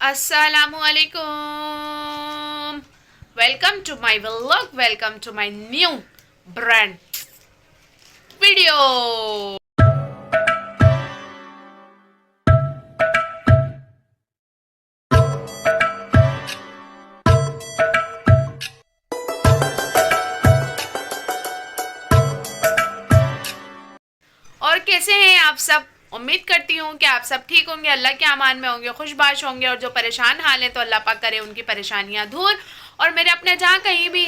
Assalamualaikum. Welcome to my vlog. Welcome to my new brand video. और कैसे हैं आप सब। उम्मीद करती हूँ कि आप सब ठीक होंगे, अल्लाह के अमान में होंगे, खुशबाश होंगे। और जो परेशान हाल हैं तो अल्लाह पाक करे उनकी परेशानियाँ दूर। और मेरे अपने जहाँ कहीं भी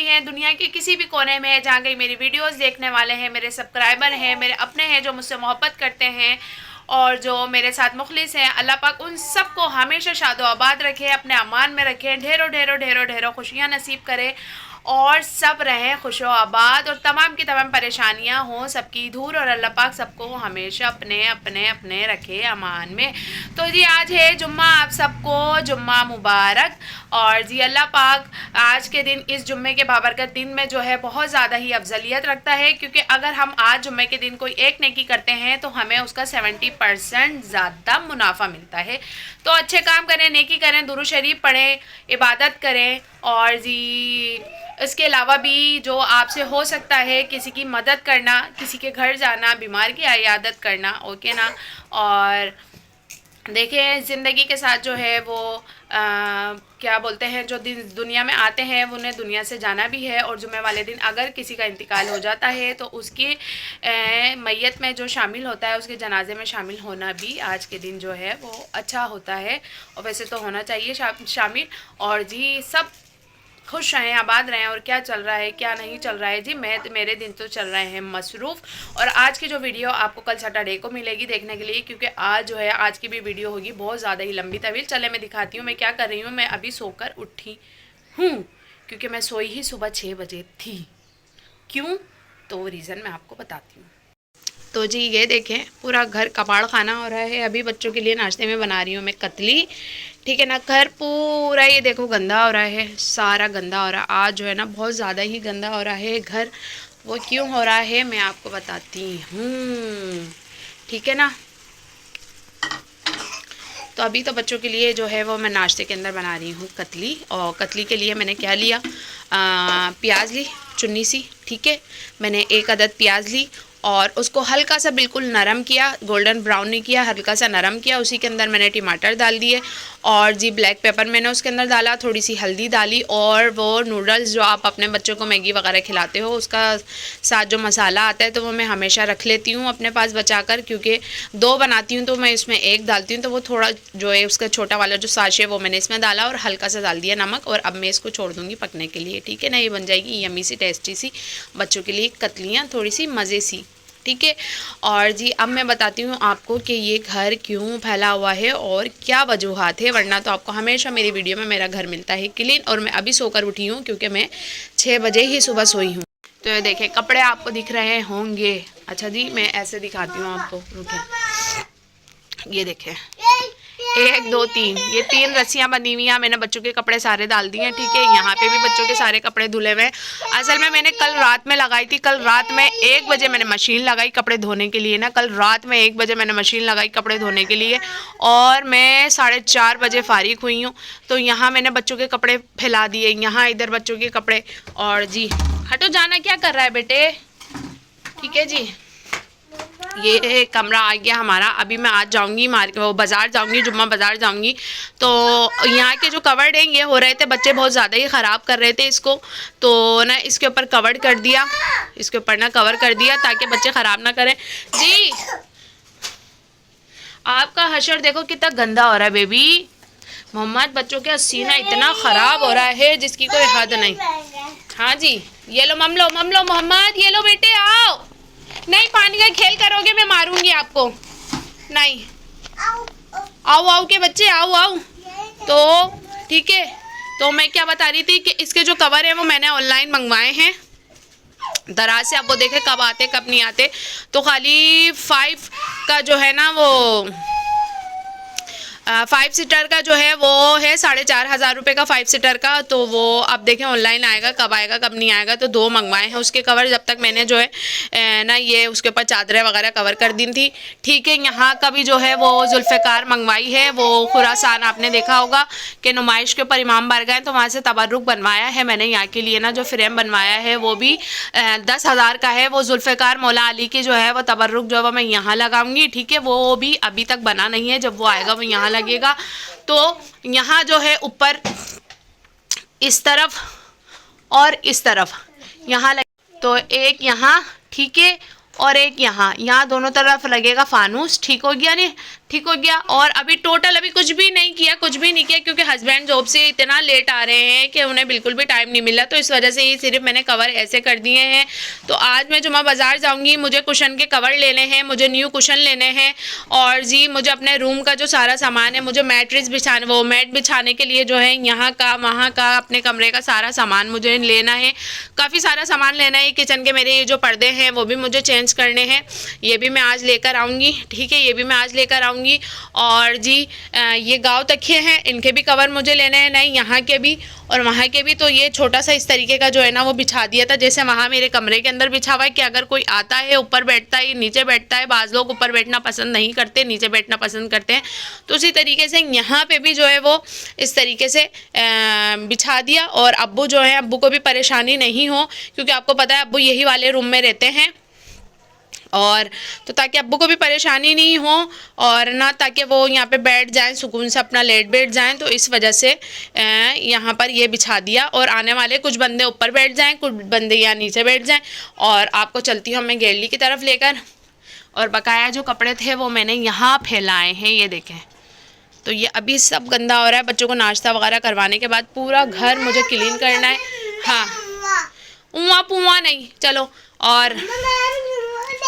हैं दुनिया के किसी भी कोने में, जहाँ कहीं मेरी वीडियोस देखने वाले हैं, मेरे सब्सक्राइबर हैं, मेरे अपने हैं जो मुझसे मोहब्बत करते हैं और जो मेरे साथ मुखलिस हैं, अल्लाह पाक उन सब को हमेशा शादो आबाद रखे, अपने अमान में रखे, ढेरों ढेरों ढेरों ढेरों खुशियाँ नसीब करे और सब रहें खुशो आबाद। और तमाम की तमाम परेशानियां हों सबकी दूर और अल्लाह पाक सबको हमेशा अपने अपने अपने रखे अमान में। तो जी आज है जुम्मा, आप सबको जुम्मा मुबारक। और जी अल्लाह पाक आज के दिन, इस जुम्मे के बाबरकत दिन में जो है बहुत ज़्यादा ही अफजलियत रखता है, क्योंकि अगर हम आज जुम्मे के दिन कोई एक नेकी करते हैं तो हमें उसका 70% ज़्यादा मुनाफा मिलता है। तो अच्छे काम करें, नेकी करें, दुरूद शरीफ पढ़ें, इबादत करें। और जी इसके अलावा भी जो आपसे हो सकता है, किसी की मदद करना, किसी के घर जाना, बीमार की इयादत करना, ओके ना। और देखिए ज़िंदगी के साथ जो है वो क्या बोलते हैं, जो दिन दुनिया में आते हैं उन्हें दुनिया से जाना भी है। और जुम्मे वाले दिन अगर किसी का इंतकाल हो जाता है तो उसकी मैयत में जो शामिल होता है, उसके जनाजे में शामिल होना भी आज के दिन जो है वो अच्छा होता है। और वैसे तो होना चाहिए शामिल। और जी सब खुश रहें, आबाद रहें। और क्या चल रहा है क्या नहीं चल रहा है जी, मेरे दिन तो चल रहे हैं मसरूफ़। और आज की जो वीडियो आपको कल सैटरडे को मिलेगी देखने के लिए, क्योंकि आज जो है आज की भी वीडियो होगी बहुत ज़्यादा ही लंबी तवील। चले मैं दिखाती हूँ मैं क्या कर रही हूँ। मैं अभी सोकर उठी हूँ, क्योंकि मैं सोई ही सुबह 6 बजे थी। क्यों, तो वो रीज़न मैं आपको बताती हूँ। तो जी ये देखें पूरा घर कबाड़ खाना हो रहा है। अभी बच्चों के लिए नाश्ते में बना रही हूँ मैं कतली, ठीक है ना। घर पूरा ये देखो गंदा हो रहा है, सारा गंदा हो रहा है। आज जो है ना बहुत ज़्यादा ही गंदा हो रहा है घर। वो क्यों हो रहा है मैं आपको बताती हूँ, ठीक है ना। तो अभी तो बच्चों के लिए जो है वो मैं नाश्ते के अंदर बना रही हूँ कतली। और कतली के लिए मैंने क्या लिया, प्याज ली चुन्नी सी, ठीक है। मैंने एक अदद प्याज ली और उसको हल्का सा बिल्कुल नरम किया, गोल्डन ब्राउन नहीं किया, हल्का सा नरम किया। उसी के अंदर मैंने टमाटर डाल दिए और जी ब्लैक पेपर मैंने उसके अंदर डाला, थोड़ी सी हल्दी डाली। और वो नूडल्स जो आप अपने बच्चों को मैगी वगैरह खिलाते हो उसका साथ जो मसाला आता है तो वो मैं हमेशा रख लेती हूँ अपने पास बचा कर, क्योंकि 2 बनाती हूँ तो मैं इसमें 1 डालती हूँ। तो वो थोड़ा जो है उसका छोटा वाला जो साशे वो मैंने इसमें डाला और हल्का सा डाल दिया नमक। और अब मैं इसको छोड़ दूँगी पकने के लिए, ठीक है ना। ये बन जाएगी यम्मी सी टेस्टी सी बच्चों के लिए कतलियाँ, थोड़ी सी मज़े सी, ठीक है। और जी अब मैं बताती हूँ आपको कि ये घर क्यों फैला हुआ है और क्या वजूहात है, वरना तो आपको हमेशा मेरी वीडियो में मेरा घर मिलता है क्लीन। और मैं अभी सोकर उठी हूँ क्योंकि मैं 6 बजे ही सुबह सोई हूँ। तो ये देखें कपड़े आपको दिख रहे होंगे। अच्छा जी मैं ऐसे दिखाती हूँ आपको, रुके। ये देखें 1 2 3, ये 3 रस्सियाँ बनी हुई हैं। मैंने बच्चों के कपड़े सारे डाल दिए हैं, ठीक है। यहाँ पे भी बच्चों के सारे कपड़े धुले हुए हैं। असल में मैंने कल रात में लगाई थी, कल रात में 1 बजे मैंने मशीन लगाई कपड़े धोने के लिए ना। कल रात में 1 बजे मैंने मशीन लगाई कपड़े धोने के लिए और मैं 4:30 बजे फारिग हुई हूँ। तो यहाँ मैंने बच्चों के कपड़े फैला दिए, यहाँ इधर बच्चों के कपड़े। और जी हटो, जाना क्या कर रहा है बेटे, ठीक है जी। ये कमरा आ गया हमारा। अभी मैं आज जाऊंगी मार्केट, वो बाज़ार जाऊंगी, जुम्मा बाज़ार जाऊंगी। तो यहाँ के जो कवर्ड हैं ये हो रहे थे, बच्चे बहुत ज़्यादा ही ख़राब कर रहे थे इसको। तो ना इसके ऊपर कवर्ड कर दिया, इसके ऊपर ना कवर कर दिया ताकि बच्चे ख़राब ना करें। जी आपका हशर देखो कितना गंदा हो रहा है बेबी। मोहम्मद बच्चों का सीना इतना ख़राब हो रहा है जिसकी कोई हद नहीं। हाँ जी ये लो मम लो मोहम्मद, ये लो बेटे आओ। नहीं पानी का खेल करोगे मैं मारूंगी आपको। नहीं आओ आओ के बच्चे आओ आओ। तो ठीक है, तो मैं क्या बता रही थी कि इसके जो कवर है वो मैंने ऑनलाइन मंगवाए हैं दराज से। अब वो देखे कब आते कब नहीं आते। तो खाली 5 का जो है ना वो 5 सीटर का जो है वो है 4,500 रुपये का 5 सीटर का। तो वो आप देखें ऑनलाइन आएगा, कब आएगा कब नहीं आएगा। तो 2 मंगवाए हैं उसके कवर, जब तक मैंने जो है ना ये उसके ऊपर चादरें वगैरह कवर कर दी थी। ठीक है, यहाँ का भी जो है वो जुल्फ़िकार मंगवाई है, वो खुरासान आपने देखा होगा कि नुमाइश के ऊपर इमाम बारगाह हैं, तो वहाँ से तबर्रुक बनवाया है मैंने यहाँ के लिए ना। जो फ्रेम बनवाया है वो भी 10,000 का है। वो जुल्फ़िकार मौला अली की जो है वो तबर्रुक जो है वो मैं यहाँ लगाऊंगी। ठीक है, वो भी अभी तक बना नहीं है, जब वो आएगा वो यहाँ लगेगा। तो यहाँ जो है ऊपर इस तरफ और इस तरफ यहाँ लगे, तो एक यहाँ, ठीक है, और एक यहाँ दोनों तरफ लगेगा फानूस। ठीक हो गया नहीं? ठीक हो गया। और अभी टोटल अभी कुछ भी नहीं किया क्योंकि हस्बैंड जॉब से इतना लेट आ रहे हैं कि उन्हें बिल्कुल भी टाइम नहीं मिला। तो इस वजह से ये सिर्फ मैंने कवर ऐसे कर दिए हैं। तो आज मैं जुमा बाज़ार जाऊंगी, मुझे कुशन के कवर लेने हैं, मुझे न्यू कुशन लेने हैं, और जी मुझे अपने रूम का जो सारा सामान है, मुझे मैट्रेस बिछाने, वो मैट बिछाने के लिए जो है यहाँ का वहाँ का अपने कमरे का सारा सामान मुझे लेना है। काफ़ी सारा सामान लेना है। किचन के मेरे ये जो पर्दे हैं वो भी मुझे चेंज करने हैं, ये भी मैं आज लेकर आऊँगी। ठीक है, ये भी मैं आज लेकर आऊँगी। और जी ये गाँव तकिए हैं, इनके भी कवर मुझे लेने हैं, नहीं यहाँ के भी और वहाँ के भी। तो ये छोटा सा इस तरीके का जो है ना वो बिछा दिया था, जैसे वहाँ मेरे कमरे के अंदर बिछा हुआ है कि अगर कोई आता है ऊपर बैठता है, नीचे बैठता है। बाज़ लोग ऊपर बैठना पसंद नहीं करते, नीचे बैठना पसंद करते हैं। तो उसी तरीके से यहाँ पे भी जो है वो इस तरीके से बिछा दिया। और अब्बू जो है, अब्बू को भी परेशानी नहीं हो, क्योंकि आपको पता है अब्बू यही वाले रूम में रहते हैं, और तो ताकि अब्बू को भी परेशानी नहीं हो और ना ताकि वो यहाँ पे बैठ जाएं, सुकून से अपना लेट बैठ जाएं। तो इस वजह से यहाँ पर ये बिछा दिया। और आने वाले कुछ बंदे ऊपर बैठ जाएं, कुछ बंदे यहाँ नीचे बैठ जाएं। और आपको चलती हूँ मैं गैलरी की तरफ लेकर। और बकाया जो कपड़े थे वो मैंने यहाँ फैलाए हैं, ये देखें। तो ये अभी सब गंदा हो रहा है। बच्चों को नाश्ता वगैरह करवाने के बाद पूरा घर मुझे क्लीन करना है। हाँ, उआ पुआ नहीं, चलो। और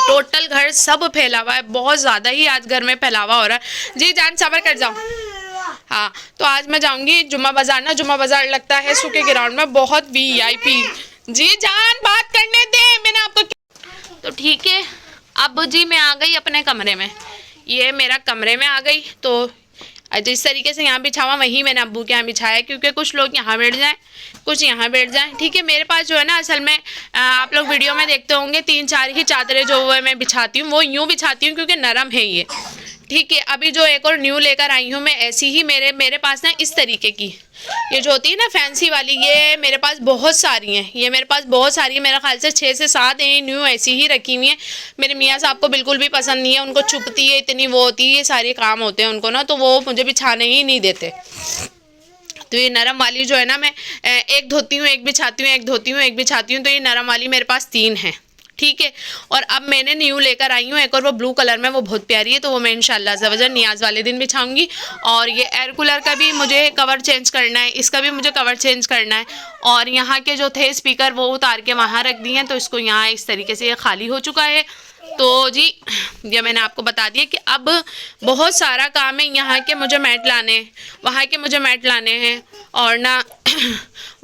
टोटल घर सब फैला हुआ है, बहुत ज़्यादा ही आज घर में फैलावा हो रहा है। जी जान सबर कर जाओ। हाँ, तो आज मैं जाऊंगी जुम्मा बाज़ार ना। जुम्मा बाज़ार लगता है सूखे ग्राउंड में, बहुत VIP। जी जान बात करने दे, मैंने आपको। तो ठीक है, अब जी मैं आ गई अपने कमरे में, ये मेरा कमरे में आ गई। तो जिस तरीके से यहाँ बिछावा वहीं मैंने अब्बू के यहाँ बिछाया, क्योंकि कुछ लोग यहाँ बैठ जाएं, कुछ यहाँ बैठ जाएं। ठीक है, मेरे पास जो है ना असल में आप लोग वीडियो में देखते होंगे 3-4 ही चादरें जो है मैं बिछाती हूँ, वो यूँ बिछाती हूँ क्योंकि नरम है ये। ठीक है, अभी जो एक और न्यू लेकर आई हूँ मैं, ऐसी ही मेरे पास ना इस तरीके की ये जो होती है ना फैंसी वाली, ये मेरे पास बहुत सारी हैं। ये मेरे पास बहुत सारी है, मेरा ख्याल से 6 से 7 न्यू ऐसी ही रखी हुई हैं। मेरे मियाँ साहब को बिल्कुल भी पसंद नहीं है, उनको चुभती है इतनी, वो होती है, ये सारे काम होते हैं उनको ना, तो वो मुझे बिछाने ही नहीं देते। तो ये नरम वाली जो है ना, मैं एक धोती हूँ, एक बिछाती हूँ, एक धोती हूँ, एक बिछाती हूँ। तो ये नरम वाली मेरे पास 3 हैं। ठीक है, और अब मैंने न्यू लेकर आई हूँ एक और, वो ब्लू कलर में, वो बहुत प्यारी है। तो वो मैं इंशाल्लाह ज़वजन नियाज़ वाले दिन बिछाऊंगी। और ये एयर कूलर का भी मुझे कवर चेंज करना है, इसका भी मुझे कवर चेंज करना है। और यहाँ के जो थे स्पीकर वो उतार के वहाँ रख दिए हैं, तो इसको यहाँ इस तरीके से ये खाली हो चुका है। तो जी ये मैंने आपको बता दिया कि अब बहुत सारा काम है। यहाँ के मुझे मैट लाने हैं, वहाँ के मुझे मैट लाने हैं, और ना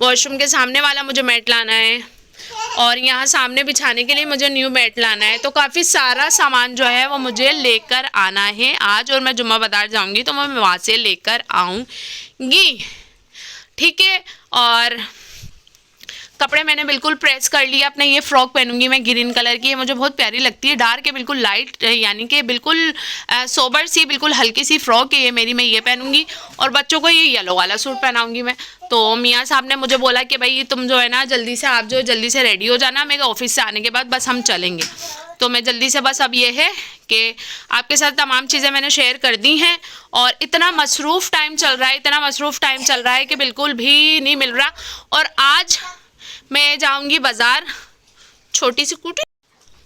वॉशरूम के सामने वाला मुझे मैट लाना है, और यहाँ सामने बिछाने के लिए मुझे न्यू मैट लाना है। तो काफ़ी सारा सामान जो है वो मुझे लेकर आना है आज, और मैं जुम्मा बाज़ार जाऊँगी तो मैं वहाँ से लेकर आऊँगी। ठीक है, और कपड़े मैंने बिल्कुल प्रेस कर लिया। अपने ये फ्रॉक पहनूंगी मैं ग्रीन कलर की, ये मुझे बहुत प्यारी लगती है। डार्क है, बिल्कुल लाइट, यानी कि बिल्कुल सोबर सी, बिल्कुल हल्की सी फ्रॉक है ये मेरी, मैं ये पहनूंगी। और बच्चों को ये येलो वाला सूट पहनाऊंगी मैं। तो मियाँ साहब ने मुझे बोला कि भाई तुम जो है ना जल्दी से, आप जो जल्दी से रेडी हो जाना, मेरे ऑफिस से आने के बाद बस हम चलेंगे। तो मैं जल्दी से, बस अब ये है कि आपके साथ तमाम चीज़ें मैंने शेयर कर दी हैं। और इतना मसरूफ़ टाइम चल रहा है, इतना मसरूफ़ टाइम चल रहा है कि बिल्कुल भी नहीं मिल रहा। और आज मैं जाऊंगी बाज़ार, छोटी सी कुटी,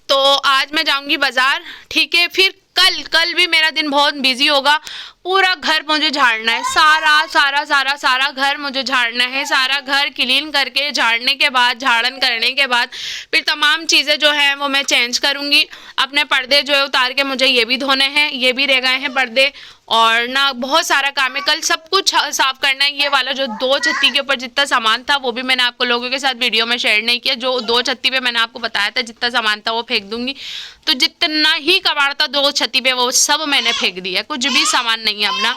तो आज मैं जाऊंगी बाज़ार। ठीक है, फिर कल भी मेरा दिन बहुत बिजी होगा। पूरा घर मुझे झाड़ना है, सारा घर मुझे झाड़ना है। सारा घर क्लीन करके झाड़ने के बाद, झाड़न करने के बाद फिर तमाम चीज़ें जो हैं वो मैं चेंज करूँगी। अपने पर्दे जो है उतार के मुझे ये भी धोने हैं, ये भी रह गए हैं पर्दे, और ना बहुत सारा काम है। कल सब कुछ साफ़ करना है। ये वाला जो 2 छत्ती के ऊपर जितना सामान था वो भी मैंने आपको लोगों के साथ वीडियो में शेयर नहीं किया। जो 2 छत्ती पे मैंने आपको बताया था जितना सामान था वो फेंक दूंगी। तो जितना ही कबाड़ था 2 छत्ती पे वो सब मैंने फेंक दिया, कुछ भी सामान नहीं है अपना।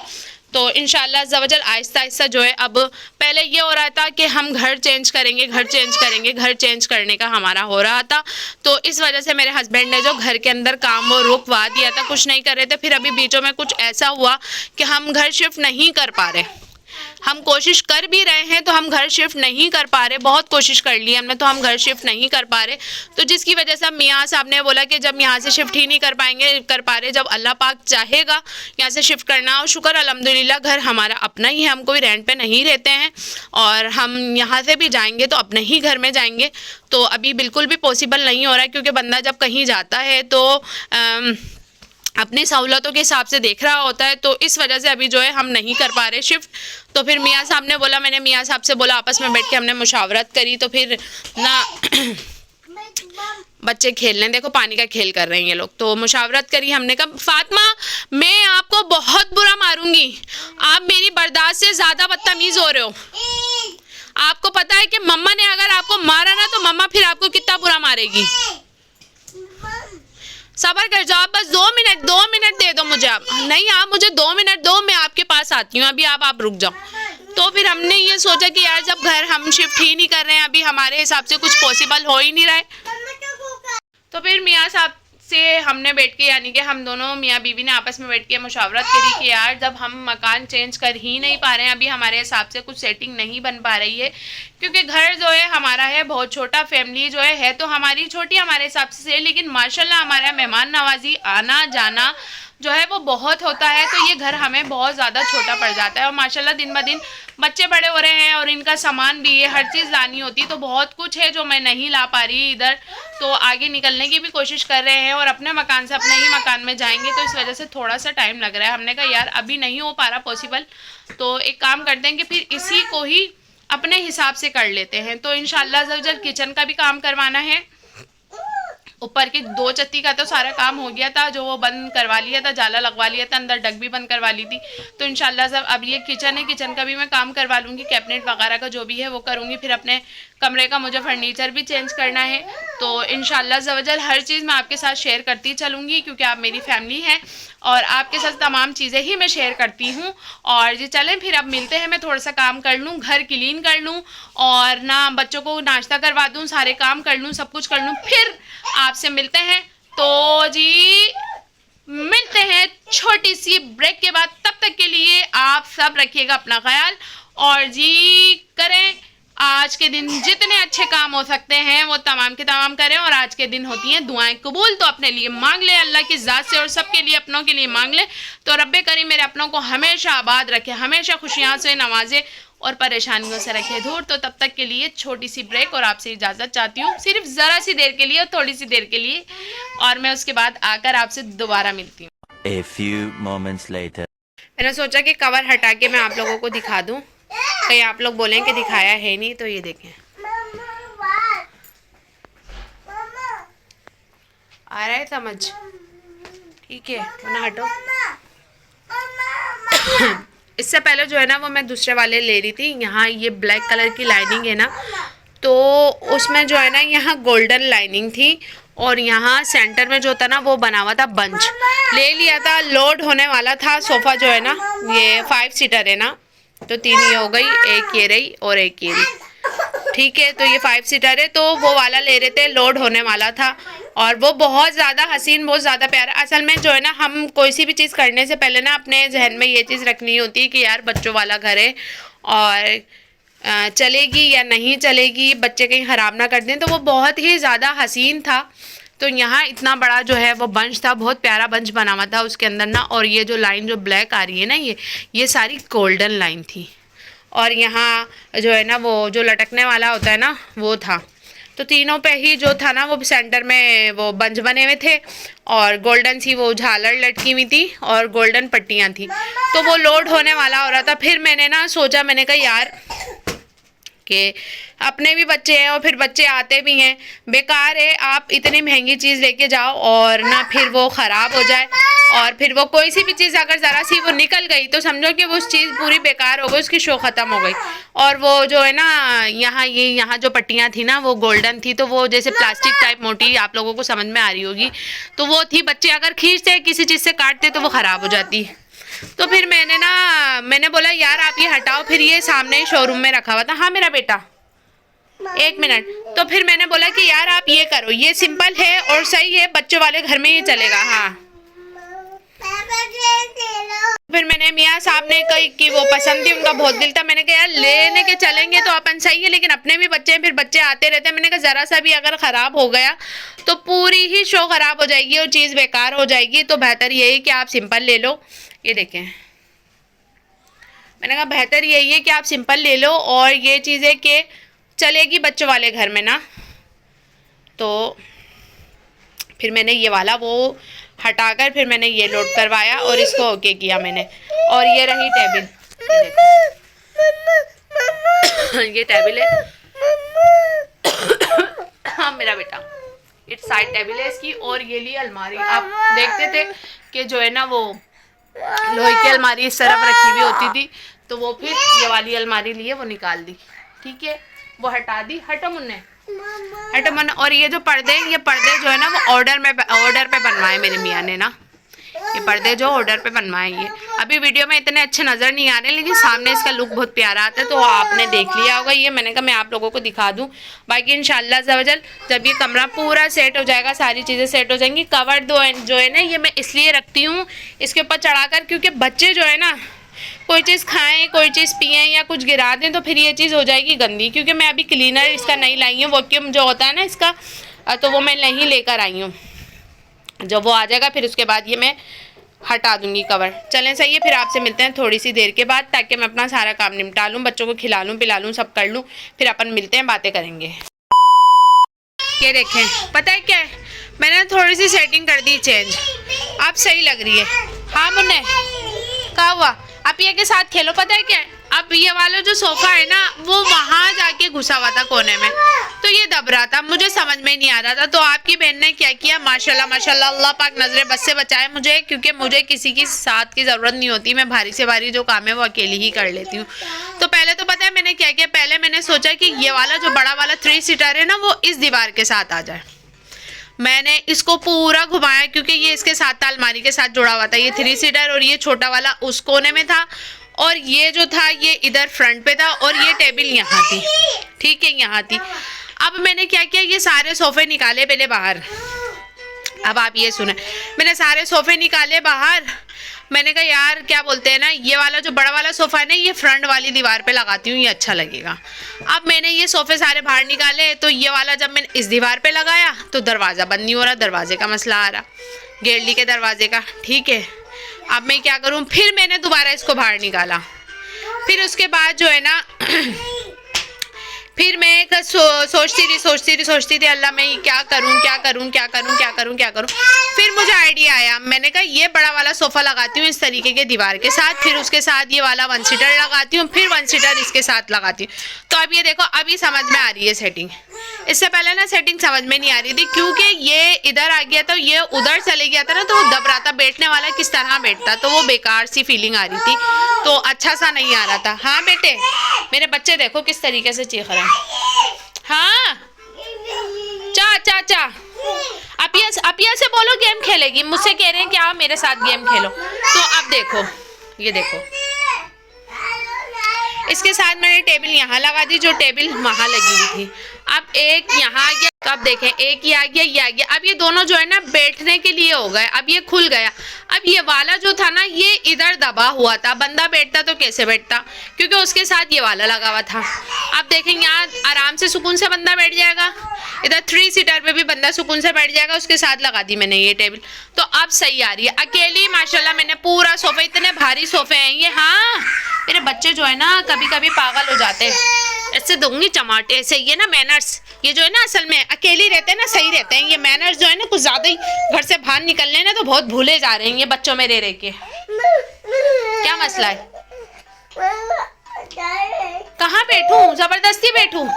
तो इंशाल्लाह अज़्ज़ा वजल आहिस्ता आहिस्ता जो है, अब पहले ये हो रहा था कि हम घर चेंज करेंगे, घर चेंज करेंगे, घर चेंज करने का हमारा हो रहा था। तो इस वजह से मेरे हस्बैंड ने जो घर के अंदर काम वो रुकवा दिया था, कुछ नहीं कर रहे थे। फिर अभी बीचों में कुछ ऐसा हुआ कि हम घर शिफ्ट नहीं कर पा रहे। हम कोशिश कर भी रहे हैं तो हम घर शिफ्ट नहीं कर पा रहे, बहुत कोशिश कर ली हमने तो हम घर शिफ्ट नहीं कर पा रहे। तो जिसकी वजह से मियाँ साहब ने बोला कि जब यहाँ से शिफ्ट ही नहीं कर पा रहे, जब अल्लाह पाक चाहेगा यहाँ से शिफ्ट करना, और शुक्र अल्हम्दुलिल्लाह घर हमारा अपना ही है, हम कोई रेंट पे नहीं रहते हैं, और हम यहाँ से भी जाएंगे तो अपने ही घर में जाएंगे। तो अभी बिल्कुल भी पॉसिबल नहीं हो रहा है, क्योंकि बंदा जब कहीं जाता है तो अपनी सहूलतों के हिसाब से देख रहा होता है। तो इस वजह से अभी जो है हम नहीं कर पा रहे शिफ्ट। तो फिर मियाँ साहब ने बोला, मैंने मियाँ साहब से बोला, आपस में बैठ के हमने मुशावरत करी। तो फिर ना बच्चे खेलने, देखो पानी का खेल कर रहे हैं ये लोग। तो मुशावरत करी हमने, कहा फातिमा मैं आपको बहुत बुरा मारूंगी, आप मेरी बर्दाश्त से ज़्यादा बदतमीज़ हो रहे हो। आपको पता है कि मम्मा ने अगर आपको मारा ना तो मम्मा फिर आपको कितना बुरा मारेगी। सब्र कर जाओ, बस 2 मिनट दे दो मुझे आप। नहीं, आप मुझे 2 मिनट दो, मैं आपके पास आती हूँ, अभी आप रुक जाओ। तो फिर हमने ये सोचा कि यार जब घर हम शिफ्ट ही नहीं कर रहे हैं, अभी हमारे हिसाब से कुछ पॉसिबल हो ही नहीं रहा है। तो फिर मियाँ साहब से हमने बैठ के, यानी कि हम दोनों मियाँ बीवी ने आपस में बैठ के मुशावरत करी कि यार जब हम मकान चेंज कर ही नहीं पा रहे हैं, अभी हमारे हिसाब से कुछ सेटिंग नहीं बन पा रही है, क्योंकि घर जो है हमारा है बहुत छोटा, फैमिली जो है तो हमारी छोटी हमारे हिसाब से, लेकिन माशाल्लाह हमारा मेहमान नवाजी आना जाना जो है वो बहुत होता है। तो ये घर हमें बहुत ज़्यादा छोटा पड़ जाता है, और माशाल्लाह दिन ब दिन बच्चे बड़े हो रहे हैं और इनका सामान भी है, हर चीज़ लानी होती, तो बहुत कुछ है जो मैं नहीं ला पा रही इधर। तो आगे निकलने की भी कोशिश कर रहे हैं और अपने मकान से अपने ही मकान में जाएंगे, तो इस वजह से थोड़ा सा टाइम लग रहा है। हमने कहा यार अभी नहीं हो पा रहा पॉसिबल, तो एक काम करते हैं कि फिर इसी को ही अपने हिसाब से कर लेते हैं। तो इंशाल्लाह जल्द किचन का भी काम करवाना है, ऊपर की 2 छत्ती का तो सारा काम हो गया था, जो वो बंद करवा लिया था, जाला लगवा लिया था, अंदर डग भी बंद करवा ली थी। तो इंशाल्लाह सब अब ये किचन है, किचन का भी मैं काम करवा लूँगी, कैबिनेट वगैरह का जो भी है वो करूँगी। फिर अपने कमरे का मुझे फर्नीचर भी चेंज करना है। तो इंशाल्लाह ज़वजल हर चीज़ मैं आपके साथ शेयर करती चलूँगी, क्योंकि आप मेरी फैमिली हैं और आपके साथ तमाम चीज़ें ही मैं शेयर करती हूँ। और जी चलें फिर अब मिलते हैं, मैं थोड़ा सा काम कर लूँ, घर क्लीन कर लूँ और ना बच्चों को नाश्ता करवा दूँ, सारे काम कर लूँ, सब कुछ कर लूँ, फिर आपसे मिलते हैं। तो जी मिलते हैं छोटी सी ब्रेक के बाद, तब तक के लिए आप सब रखिएगा अपना ख्याल और जी करें आज के दिन जितने अच्छे काम हो सकते हैं वो तमाम के तमाम करें। और आज के दिन होती हैं दुआएं कबूल, तो अपने लिए मांग ले अल्लाह की ज़ात से और सबके लिए अपनों के लिए मांग ले। तो रब्बे करीम मेरे अपनों को हमेशा आबाद रखे, हमेशा खुशियाँ से नवाजे और परेशानियों से रखे दूर। तो तब तक के लिए छोटी सी ब्रेक और आपसे इजाज़त चाहती हूँ, सिर्फ ज़रा सी देर के लिए और थोड़ी सी देर के लिए, और मैं उसके बाद आकर आपसे दोबारा मिलती हूँ। A few moments later. मैंने सोचा कि कवर हटा के मैं आप लोगों को दिखा दूँ, कहीं आप लोग बोलें कि दिखाया है नहीं। तो ये देखें आ रहा है समझ, ठीक है ना, हटो। इससे पहले जो है ना वो मैं दूसरे वाले ले रही थी, यहाँ ये ब्लैक कलर की लाइनिंग है ना, तो उसमें जो है ना यहाँ गोल्डन लाइनिंग थी और यहाँ सेंटर में जो था ना वो बना हुआ था बंच। ले लिया था, लोड होने वाला था सोफ़ा जो है ना, ये 5 सीटर है ना, तो 3 ये हो गई, एक ये रही और एक ये रही, ठीक है। तो ये 5 सीटर है, तो वो वाला ले रहे थे, लोड होने वाला था और वो बहुत ज़्यादा हसीन, बहुत ज़्यादा प्यारा। असल में जो है ना हम कोई सी भी चीज़ करने से पहले ना अपने जहन में ये चीज़ रखनी होती है कि यार बच्चों वाला घर है और चलेगी या नहीं चलेगी, बच्चे कहीं ख़राब ना कर दें। तो वो बहुत ही ज़्यादा हसीन था। तो यहाँ इतना बड़ा जो है वो बंच था, बहुत प्यारा बंच बना हुआ था उसके अंदर ना, और ये जो लाइन जो ब्लैक आ रही है ना ये सारी गोल्डन लाइन थी। और यहाँ जो है ना वो जो लटकने वाला होता है ना वो था। तो तीनों पे ही जो था ना वो सेंटर में वो बंच बने हुए थे और गोल्डन सी वो झालर लटकी हुई थी और गोल्डन पट्टियाँ थी। तो वो लोड होने वाला हो रहा था। फिर मैंने ना सोचा, मैंने कहा यार कि अपने भी बच्चे हैं और फिर बच्चे आते भी हैं, बेकार है आप इतनी महंगी चीज़ लेके जाओ और ना फिर वो ख़राब हो जाए, और फिर वो कोई सी भी चीज़ अगर ज़रा सी वो निकल गई तो समझो कि वो उस चीज़ पूरी बेकार हो गई, उसकी शो ख़त्म हो गई। और वो जो है ना यहाँ जो पट्टियाँ थी ना वो गोल्डन थी, तो वो जैसे प्लास्टिक टाइप मोटी, आप लोगों को समझ में आ रही होगी, तो वो थी। बच्चे अगर खींचते किसी चीज़ से काटते तो वो ख़राब हो जाती। तो फिर मैंने बोला यार आप ये हटाओ, फिर ये सामने ही शोरूम में रखा हुआ था। हाँ मेरा बेटा, एक मिनट। तो फिर मैंने बोला कि यार आप ये करो, ये सिंपल है और सही है, बच्चों वाले घर में ये चलेगा। हाँ फिर मैंने मियाँ साहब ने कही कि वो पसंद थी, उनका बहुत दिल था। मैंने कहा यार लेने के चलेंगे तो अपन सही है, लेकिन अपने भी बच्चे हैं, फिर बच्चे आते रहते हैं। मैंने कहा ज़रा सा भी अगर ख़राब हो गया तो पूरी ही शो ख़राब हो जाएगी और चीज़ बेकार हो जाएगी। तो बेहतर यही कि आप सिंपल ले लो। ये देखें, मैंने कहा बेहतर यही है कि आप सिंपल ले लो, और ये चीज़ है कि चलेगी बच्चों वाले घर में ना। तो फिर मैंने ये वाला वो हटाकर फिर मैंने ये लोड करवाया और इसको ओके किया मैंने। और ये रही टेबल, ये टेबल है। हाँ मेरा बेटा, इट साइड टेबल है इसकी। और ये ली अलमारी। आप देखते थे कि जो है ना वो लोहे की अलमारी इस तरफ रखी हुई होती थी, तो वो फिर ये वाली अलमारी ली है, वो निकाल दी। ठीक है, वो हटा दी। हटो मुन्ने, हटो मुन्ने। और ये पर्दे जो है ना वो ऑर्डर पे बनवाए मेरे मियाँ ने ना। ये पर्दे जो ऑर्डर पे बनवाए, ये अभी वीडियो में इतने अच्छे नज़र नहीं आ रहे, लेकिन सामने इसका लुक बहुत प्यारा आता है। तो आपने देख लिया होगा ये, मैंने कहा मैं आप लोगों को दिखा दूं। बाकी इंशाल्लाह ज़वजल जब ये कमरा पूरा सेट हो जाएगा, सारी चीज़ें सेट हो जाएंगी। कवर जो है ना ये मैं इसलिए रखती हूँ इसके ऊपर चढ़ाकर, क्योंकि बच्चे जो है ना कोई चीज़ खाएं, कोई चीज़ पिएं या कुछ गिरा दें तो फिर ये चीज़ हो जाएगी गंदी। क्योंकि मैं अभी क्लीनर इसका नहीं लाई हूँ, वैक्यूम जो होता है ना इसका, तो वो मैं नहीं लेकर आई हूँ। जब वो आ जाएगा फिर उसके बाद ये मैं हटा दूंगी कवर। चलें सही है, फिर आपसे मिलते हैं थोड़ी सी देर के बाद, ताकि मैं अपना सारा काम निपटा लूँ, बच्चों को खिला लूँ, पिला लूँ, सब कर लूँ। फिर अपन मिलते हैं, बातें करेंगे। ये देखें, पता है क्या है, मैंने थोड़ी सी सेटिंग कर दी चेंज, अब सही लग रही है। हाँ मुन्ने, क्या हुआ? आप ये के साथ खेलो। पता है क्या है, अब ये वाला जो सोफ़ा है ना वो वहाँ जाके घुसा हुआ था कोने में, तो ये दब रहा था, मुझे समझ में नहीं आ रहा था। तो आपकी बहन ने क्या किया, माशाल्लाह माशाल्लाह, अल्लाह पाक नजरे बस से बचाए मुझे, क्योंकि मुझे किसी की साथ की ज़रूरत नहीं होती। मैं भारी से भारी जो काम है वो अकेली ही कर लेती हूँ। तो पहले तो पता है मैंने क्या किया, पहले मैंने सोचा कि ये वाला जो बड़ा वाला 3 सीटर है ना वो इस दीवार के साथ आ जाए। मैंने इसको पूरा घुमाया, क्योंकि ये इसके साथ था, अलमारी के साथ जुड़ा हुआ था। ये 3 सीटर और ये छोटा वाला उस कोने में था, और ये जो था ये इधर फ्रंट पे था, और ये टेबल यहाँ थी। ठीक है, यहाँ थी। अब मैंने क्या किया, ये सारे सोफे निकाले पहले बाहर। अब आप ये सुने, मैंने सारे सोफे निकाले बाहर। मैंने कहा यार क्या बोलते हैं ना, ये वाला जो बड़ा वाला सोफ़ा है ना ये फ्रंट वाली दीवार पे लगाती हूँ, ये अच्छा लगेगा। अब मैंने ये सोफ़े सारे बाहर निकाले, तो ये वाला जब मैंने इस दीवार पे लगाया तो दरवाज़ा बंद नहीं हो रहा, दरवाजे का मसला आ रहा, गेरली के दरवाजे का। ठीक है, अब मैं क्या करूँ, फिर मैंने दोबारा इसको बाहर निकाला। फिर उसके बाद जो है ना फिर मैं सोचती थी अल्लाह मैं क्या करूं। फिर मुझे आइडिया आया, मैंने कहा ये बड़ा वाला सोफ़ा लगाती हूँ इस तरीके के दीवार के साथ, फिर उसके साथ ये वाला 1 सीटर लगाती हूँ, फिर 1 सीटर इसके साथ लगाती हूँ। तो अब ये देखो, अभी समझ में आ रही है सेटिंग। इससे पहले ना सेटिंग समझ में नहीं आ रही थी, क्योंकि ये इधर आ गया था, ये उधर चले गया था ना, तो वो दब रहा था। बैठने वाला किस तरह बैठता, तो वो बेकार सी फीलिंग आ रही थी, तो अच्छा सा नहीं आ रहा था। हाँ बेटे, मेरे बच्चे देखो किस तरीके से चीख रहे हैं। हाँ चा अपिया से बोलो गेम खेलेगी, मुझसे कह रहे हैं कि आप मेरे साथ गेम खेलो। तो अब देखो, ये देखो, इसके साथ मैंने टेबल यहाँ लगा दी, जो टेबल वहाँ लगी हुई थी। अब एक यहाँ आ गया, तो अब देखें एक ये आ गया, ये आ गया। अब ये दोनों जो है ना बैठने के लिए हो गए, अब ये खुल गया। अब ये वाला जो था ना ये इधर दबा हुआ था, बंदा बैठता तो कैसे बैठता, क्योंकि उसके साथ ये वाला लगा हुआ था। अब देखें यहाँ आराम से सुकून से बंदा बैठ जाएगा, इधर 3 सीटर पे भी बंदा सुकून से बैठ जाएगा। उसके साथ लगा दी मैंने ये टेबल, तो अब सही आ रही है। अकेली माशाल्लाह मैंने पूरा सोफा, इतने भारी सोफे हैं ये। हाँ मेरे बच्चे जो है ना कभी कभी पागल हो जाते हैं, ऐसे दूंगी चमाटे ऐसे। ये ना मैनर्स, ये जो है ना असल में अकेली रहते हैं ना सही रहते हैं, ये मैनर्स जो है ना कुछ ज़्यादा ही घर से बाहर निकलने ना तो बहुत भूले जा रहे हैं ये बच्चों में रह के। क्या मसला है, कहाँ बैठूं, जबरदस्ती बैठूं,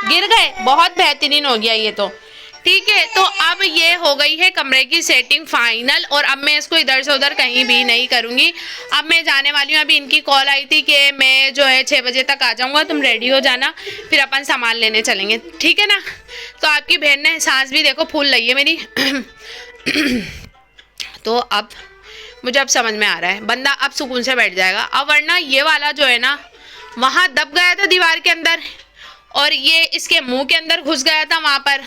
गिर गए। बहुत बेहतरीन हो गया ये तो। ठीक है, तो अब ये हो गई है कमरे की सेटिंग फाइनल, और अब मैं इसको इधर से उधर कहीं भी नहीं करूँगी। अब मैं जाने वाली हूँ, अभी इनकी कॉल आई थी कि मैं जो है 6 बजे तक आ जाऊँगा, तुम रेडी हो जाना, फिर अपन सामान लेने चलेंगे। ठीक है ना। तो आपकी बहन ने सांस भी देखो फूल रही है मेरी। तो अब मुझे अब समझ में आ रहा है, बंदा अब सुकून से बैठ जाएगा। अब वरना ये वाला जो है ना वहाँ दब गया था दीवार के अंदर, और ये इसके मुंह के अंदर घुस गया था वहाँ पर,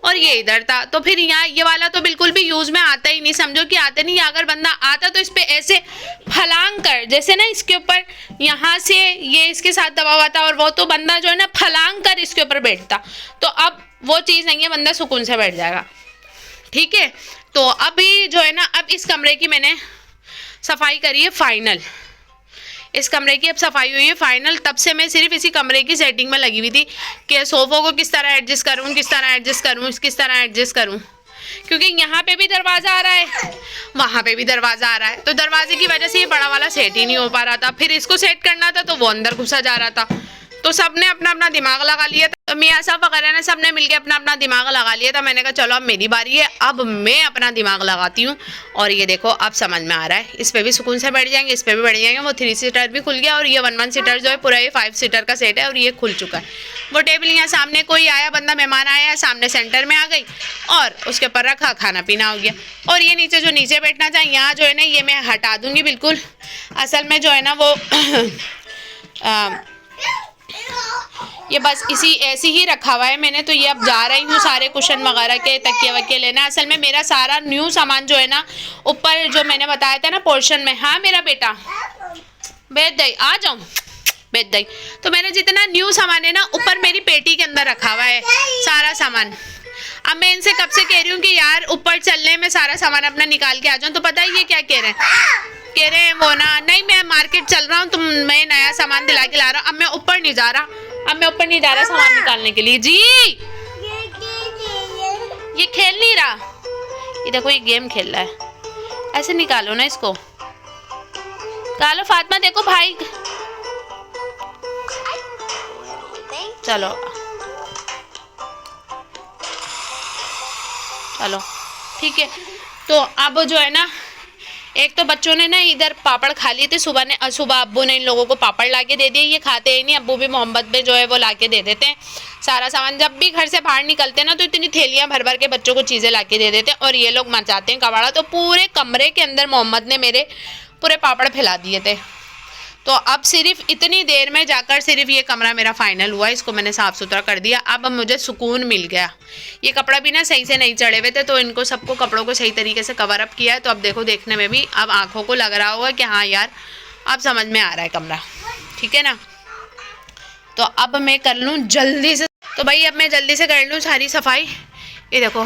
और ये इधर था। तो फिर यहाँ ये वाला तो बिल्कुल भी यूज़ में आता ही नहीं, समझो कि आता नहीं। अगर बंदा आता तो इस पर ऐसे फलांग कर, जैसे ना इसके ऊपर यहाँ से ये इसके साथ दबा हुआ था, और वो तो बंदा जो है ना फलांग कर इसके ऊपर बैठता। तो अब वो चीज़ नहीं है, बंदा सुकून से बैठ जाएगा। ठीक है, तो अभी जो है ना, अब इस कमरे की मैंने सफाई करी है फाइनल। इस कमरे की अब सफाई हुई है फाइनल। तब से मैं सिर्फ इसी कमरे की सेटिंग में लगी हुई थी कि सोफ़ों को किस तरह एडजस्ट करूँ, किस तरह एडजस्ट करूँ, किस तरह एडजस्ट करूँ, क्योंकि यहाँ पे भी दरवाज़ा आ रहा है, वहाँ पे भी दरवाज़ा आ रहा है। तो दरवाजे की वजह से ये बड़ा वाला सेट ही नहीं हो पा रहा था। फिर इसको सेट करना था तो वो अंदर घुसा जा रहा था। तो सब ने अपना अपना दिमाग लगा लिया था, तो मियाँ साहब वगैरह ने सब ने मिलकर अपना अपना दिमाग लगा लिया था। मैंने कहा चलो अब मेरी बारी है, अब मैं अपना दिमाग लगाती हूँ। और ये देखो अब समझ में आ रहा है, इस पर भी सुकून से बैठ जाएंगे, इस पर भी बैठ जाएंगे। वो 3 सीटर भी खुल गया, और ये 1 सीटर जो है पूरा ये 5 सीटर का सेट है, और ये खुल चुका है। वो टेबल यहाँ सामने कोई आया, बंदा मेहमान आया, सामने सेंटर में आ गई, और उसके ऊपर रखा, खाना पीना हो गया। और ये नीचे जो नीचे बैठना चाहिए, यहाँ जो है ना ये मैं हटा दूँगी बिल्कुल। असल में जो है ना वो ये बस इसी ऐसे ही रखा हुआ है मैंने। तो ये अब जा रही हूँ सारे कुशन वगैरह के तकिए वकिए लेना। असल में मेरा सारा न्यू सामान जो है ना ऊपर जो मैंने बताया था ना पोर्शन में, हाँ मेरा बेटा बैठ दई, आ जाऊँ बैठ दई। तो मैंने जितना न्यू सामान है ना ऊपर मेरी पेटी के अंदर रखा हुआ है सारा सामान। अब मैं इनसे कब से कह रही हूँ कि यार ऊपर चलने में सारा सामान अपना निकाल के आ जाऊँ, तो पता है ये क्या कह रहे हैं वो ना, नहीं मैं मार्केट चल रहा हूँ, तुम मैं नया सामान दिला के ला रहा हूँ। अब मैं ऊपर नहीं जा रहा, सामान निकालने के लिए। जी ये खेल नहीं रहा, ये देखो ये गेम खेल रहा है। ऐसे निकालो ना इसको, निकालो फातिमा, देखो भाई चलो चलो ठीक है। तो अब जो है ना एक तो बच्चों ने ना इधर पापड़ खा लिए थे सुबह अब्बू ने इन लोगों को पापड़ ला के दे दिए। ये खाते ही नहीं, अब्बू भी मोहब्बत में जो है वो ला के दे देते हैं सारा सामान। जब भी घर से बाहर निकलते हैं ना तो इतनी थैलियां भर भर के बच्चों को चीज़ें ला के दे देते हैं, और ये लोग मचाते हैं कबाड़ा। तो पूरे कमरे के अंदर मोहम्मद ने मेरे पूरे पापड़ फैला दिए थे। तो अब सिर्फ इतनी देर में जाकर सिर्फ ये कमरा मेरा फाइनल हुआ, इसको मैंने साफ़ सुथरा कर दिया। अब मुझे सुकून मिल गया। ये कपड़ा भी ना सही से नहीं चढ़े हुए थे, तो इनको सबको कपड़ों को सही तरीके से कवर अप किया है। तो अब देखो देखने में भी अब आँखों को लग रहा होगा कि हाँ यार अब समझ में आ रहा है कमरा, ठीक है ना। तो अब मैं कर लूँ जल्दी से, तो भाई अब मैं जल्दी से कर लूँ सारी सफाई। ये देखो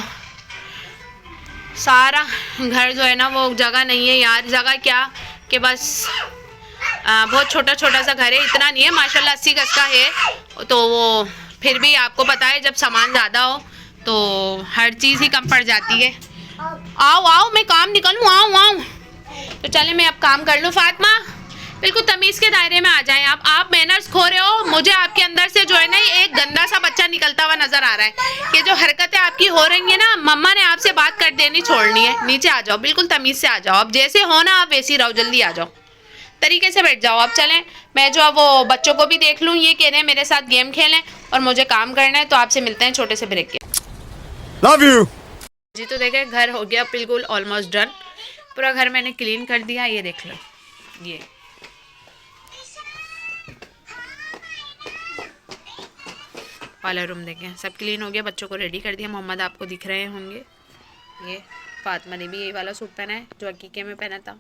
सारा घर जो है ना वो जगह नहीं है यार, जगह क्या कि बस बहुत छोटा छोटा सा घर है, इतना नहीं है माशाल्लाह 80 गज का है। तो वो फिर भी आपको पता है जब सामान ज़्यादा हो तो हर चीज़ ही कम पड़ जाती है। आओ आओ मैं काम निकलूँ, आओ। तो चले मैं अब काम कर लूँ। फातिमा बिल्कुल तमीज़ के दायरे में आ जाएं आप मैनर्स खो रहे हो। मुझे आपके अंदर से जो है ना एक गंदा सा बच्चा निकलता हुआ नज़र आ रहा है। ये जो हरकतें आपकी हो रही है ना, मम्मा ने आपसे बात कर देनी छोड़नी है। नीचे आ जाओ, बिल्कुल तमीज़ से आ जाओ। अब जैसे हो ना आप वैसी रहो, जल्दी आ जाओ, तरीके से बैठ जाओ। अब चलें, मैं जो अब वो बच्चों को भी देख लूँ, ये कह रहे हैं मेरे साथ गेम खेलें और मुझे काम करना है। तो आपसे मिलते हैं छोटे से ब्रेक के। लव यू जी। तो देखें घर हो गया बिल्कुल ऑलमोस्ट डन, पूरा घर मैंने क्लीन कर दिया। ये देख लो, ये वाला रूम देखें सब क्लीन हो गया, बच्चों को रेडी कर दिया। मोहम्मद आपको दिख रहे होंगे, ये फातिमा ने भी यही वाला सूट पहना है जो हकीके में पहना था।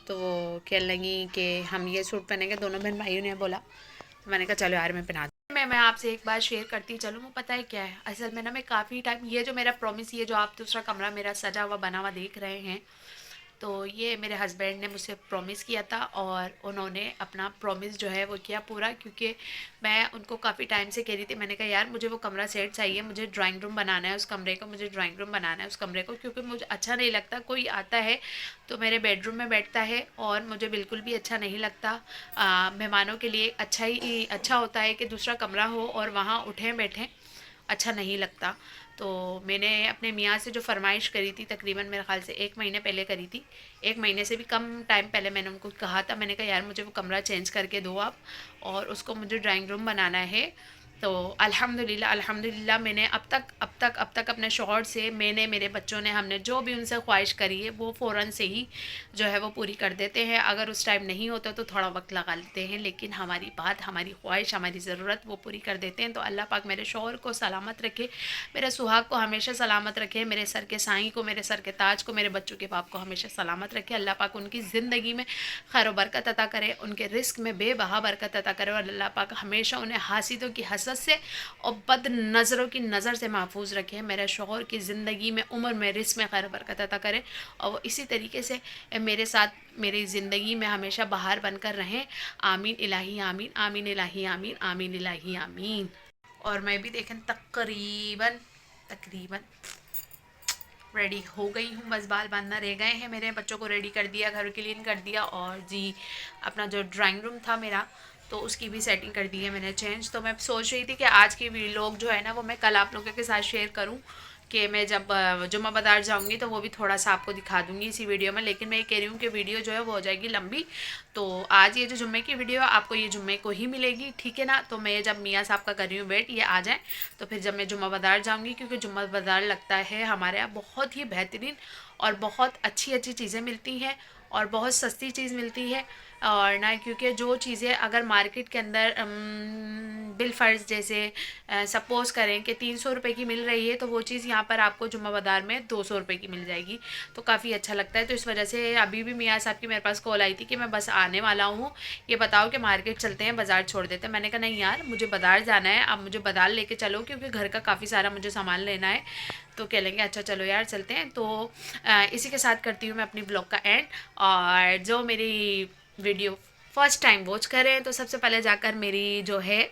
तो वो खेल लगी कि हम ये सूट पहनेंगे, दोनों बहन भाइयों ने बोला। तो मैंने कहा चलो यार मैं पहना दूँ। मैं आपसे एक बात शेयर करती चलूँ। वो पता है क्या है, असल में ना मैं काफ़ी टाइम ये जो मेरा प्रॉमिस, ये जो आप दूसरा कमरा मेरा सजा हुआ बना हुआ देख रहे हैं, तो ये मेरे हस्बैंड ने मुझसे प्रॉमिस किया था और उन्होंने अपना प्रॉमिस जो है वो किया पूरा। क्योंकि मैं उनको काफ़ी टाइम से कह रही थी, मैंने कहा यार मुझे वो कमरा सेट चाहिए, मुझे ड्राइंग रूम बनाना है उस कमरे को, मुझे ड्राइंग रूम बनाना है उस कमरे को। क्योंकि मुझे अच्छा नहीं लगता कोई आता है तो मेरे बेडरूम में बैठता है, और मुझे बिल्कुल भी अच्छा नहीं लगता। मेहमानों के लिए अच्छा होता है कि दूसरा कमरा हो और वहाँ उठें बैठें, अच्छा नहीं लगता। तो मैंने अपने मियाँ से जो फरमाइश करी थी, तकरीबन मेरे ख्याल से 1 महीने पहले करी थी, 1 महीने से भी कम टाइम पहले मैंने उनको कहा था। मैंने कहा यार मुझे वो कमरा चेंज करके दो आप, और उसको मुझे ड्राइंग रूम बनाना है। तो अल्हम्दुलिल्लाह अल्हम्दुलिल्लाह मैंने अब तक अपने शौहर से, मैंने, मेरे बच्चों ने, हमने जो भी उनसे ख्वाहिश करी है वो फ़ौरन से ही जो है वो पूरी कर देते हैं। अगर उस टाइम नहीं होता तो थोड़ा वक्त लगा लेते हैं, लेकिन हमारी बात, हमारी ख्वाहिश, हमारी ज़रूरत वो पूरी कर देते हैं। तो अल्लाह पाक मेरे शौहर को सलामत रखे, मेरे सुहाग को हमेशा सलामत रखे, मेरे सर के साईं को, मेरे सर के ताज को, मेरे बच्चों के बाप को हमेशा सलामत रखे। अल्लाह पाक उनकी ज़िंदगी में खैर बरकत अता करे, उनके रिस्क में बेबहा बरकत अता करे, और अल्लाह पाक हमेशा उन्हें हासिदों की हसद से और बद नज़रों की नज़र से महफूज रखे। मेरे शौहर की ज़िंदगी में, उम्र में, रिस्क में खैर बरकत अता करे, और वो इसी तरीके से मेरे साथ मेरी ज़िंदगी में हमेशा बहार बनकर रहें। आमीन इलाही आमीन, आमीन इलाही आमीन, आमीन इलाही आमीन। और मैं भी देखें तकरीबन रेडी हो गई हूँ, बस बाल बांधना रह गए हैं मेरे। बच्चों को रेडी कर दिया, घर क्लीन कर दिया, और जी अपना जो ड्राइंग रूम था मेरा तो उसकी भी सेटिंग कर दी है मैंने चेंज। तो मैं सोच रही थी कि आज की व्लॉग जो है ना वो मैं कल आप लोगों के साथ शेयर करूं, कि मैं जब जुम्मा बाज़ार जाऊंगी तो वो भी थोड़ा सा आपको दिखा दूंगी इसी वीडियो में। लेकिन मैं ये कह रही हूँ कि वीडियो जो है वो हो जाएगी लंबी, तो आज ये जो जुम्मे की वीडियो है आपको ये जुम्मे को ही मिलेगी, ठीक है ना। तो मैं जब मियाँ साहब का कर रही हूँ वेट, ये आ जाए तो फिर जब मैं जुम्मा बाज़ार जाऊँगी, क्योंकि जुम्मा बाज़ार लगता है हमारे यहाँ बहुत ही बेहतरीन और बहुत अच्छी चीज़ें मिलती हैं और बहुत सस्ती चीज़ मिलती है। और ना क्योंकि जो चीज़ें अगर मार्केट के अंदर बिल फ़र्ज़ जैसे सपोज़ करें कि 300 रुपये की मिल रही है, तो वो चीज़ यहाँ पर आपको जुम्मा बाज़ार में 200 रुपये की मिल जाएगी, तो काफ़ी अच्छा लगता है। तो इस वजह से अभी भी मियाँ साहब की मेरे पास कॉल आई थी कि मैं बस आने वाला हूँ, ये बताओ कि मार्केट चलते हैं, बाज़ार छोड़ देते हैं। मैंने कहा नहीं यार, मुझे बाज़ार जाना है, अब मुझे बाज़ार लेके चलो, क्योंकि घर का काफ़ी सारा मुझे सामान लेना है। तो कह लेंगे अच्छा चलो यार चलते हैं। तो इसी के साथ करती हूँ मैं अपनी ब्लॉग का एंड। और जो मेरी वीडियो फर्स्ट टाइम वॉच करें तो सबसे पहले जाकर मेरी जो है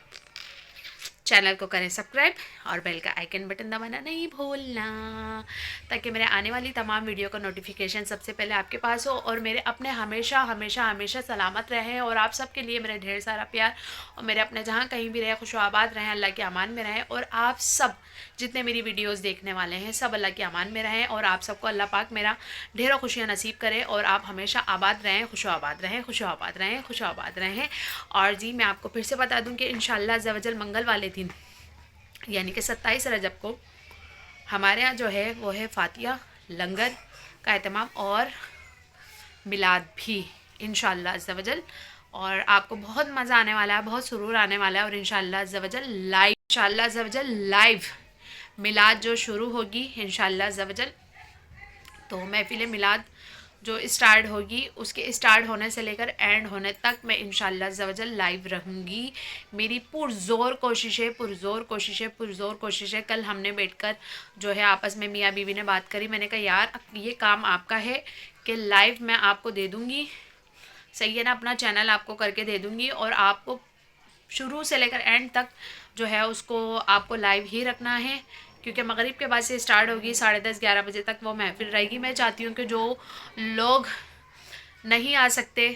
चैनल को करें सब्सक्राइब और बेल का आइकन बटन दबाना नहीं भूलना, ताकि मेरे आने वाली तमाम वीडियो का नोटिफिकेशन सबसे पहले आपके पास हो, और मेरे अपने हमेशा हमेशा हमेशा सलामत रहें। और आप सबके लिए मेरा ढेर सारा प्यार, और मेरे अपने जहाँ कहीं भी रहे खुशआबाद रहें, अल्लाह के अमान में रहें। और आप सब जितने मेरी वीडियोस देखने वाले हैं सब अल्लाह के अमान में रहें, और आप सबको अल्लाह पाक मेरा ढेरों खुशियाँ नसीब करे, और आप हमेशा आबाद रहें, खुशआबाद रहें, खुशआबाद रहें, खुशआबाद रहें। और जी मैं आपको फिर से बता दूं कि इंशाअल्लाह अज़्ज़ा वजल मंगल वाले दिन यानी कि 27 रजब को हमारे यहाँ जो है वो है फातिया लंगर का एहतमाम और मिलाद भी इंशाअल्लाह अज़्ज़ा वजल। और आपको बहुत मज़ा आने वाला है, बहुत सुरूर आने वाला है, और इंशाअल्लाह अज़्ज़ा वजल लाइव मिलाद जो शुरू होगी इंशाअल्लाह अज़्ज़ा वजल। तो महफिल मिलाद जो स्टार्ट होगी उसके स्टार्ट होने से लेकर एंड होने तक मैं इंशाअल्लाह अज़्ज़ा वजल लाइव रहूँगी। मेरी पुरज़ोर कोशिश है। कल हमने बैठकर जो है आपस में मियाँ बीवी ने बात करी, मैंने कहा यार ये काम आपका है कि लाइव मैं आपको दे दूँगी, सही है ना, अपना चैनल आपको करके दे दूँगी, और आपको शुरू से लेकर एंड तक जो है उसको आपको लाइव ही रखना है, क्योंकि मगरिब के बाद से स्टार्ट होगी, 10:30-11 बजे तक वो महफिल रहेगी। मैं चाहती हूँ कि जो लोग नहीं आ सकते,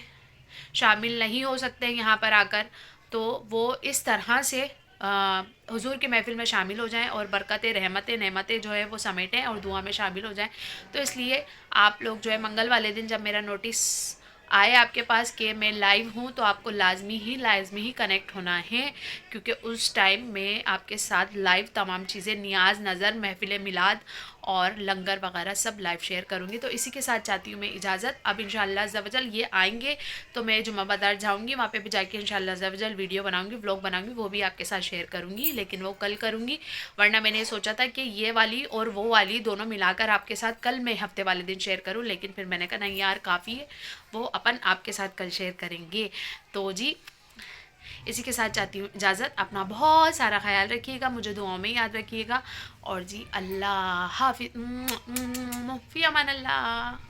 शामिल नहीं हो सकते यहाँ पर आकर, तो वो इस तरह से हुजूर की महफिल में शामिल हो जाएं और बरकतें, रहमतें, नेमतें जो है वो समेटें और दुआ में शामिल हो जाएं। तो इसलिए आप लोग जो है मंगल वाले दिन जब मेरा नोटिस आए आपके पास कि मैं लाइव हूँ, तो आपको लाजमी ही कनेक्ट होना है, क्योंकि उस टाइम मैं आपके साथ लाइव तमाम चीज़ें, नियाज नज़र, महफिल मिलाद और लंगर वगैरह सब लाइव शेयर करूँगी। तो इसी के साथ चाहती हूँ मैं इजाज़त। अब इंशाअल्लाह अज़्ज़ा वजल ये आएंगे तो मैं जुम्मा बाज़ार जाऊँगी, वहाँ पे भी जाके इंशाअल्लाह अज़्ज़ा वजल वीडियो बनाऊँगी, व्लॉग बनाऊँगी, वो भी आपके साथ शेयर करूँगी, लेकिन वो कल करूँगी। वरना मैंने सोचा था कि ये वाली और वो वाली दोनों मिलाकर आपके साथ कल मैं हफ्ते वाले दिन शेयर करूँ, लेकिन फिर मैंने कहा नहीं यार काफ़ी है, वो अपन आपके साथ कल शेयर करेंगे। तो जी इसी के साथ चाहती हूँ इजाज़त। अपना बहुत सारा ख्याल रखिएगा, मुझे दुआओं में याद रखिएगा, और जी अल्लाह हाफिज़, फ़ी अमान अल्लाह।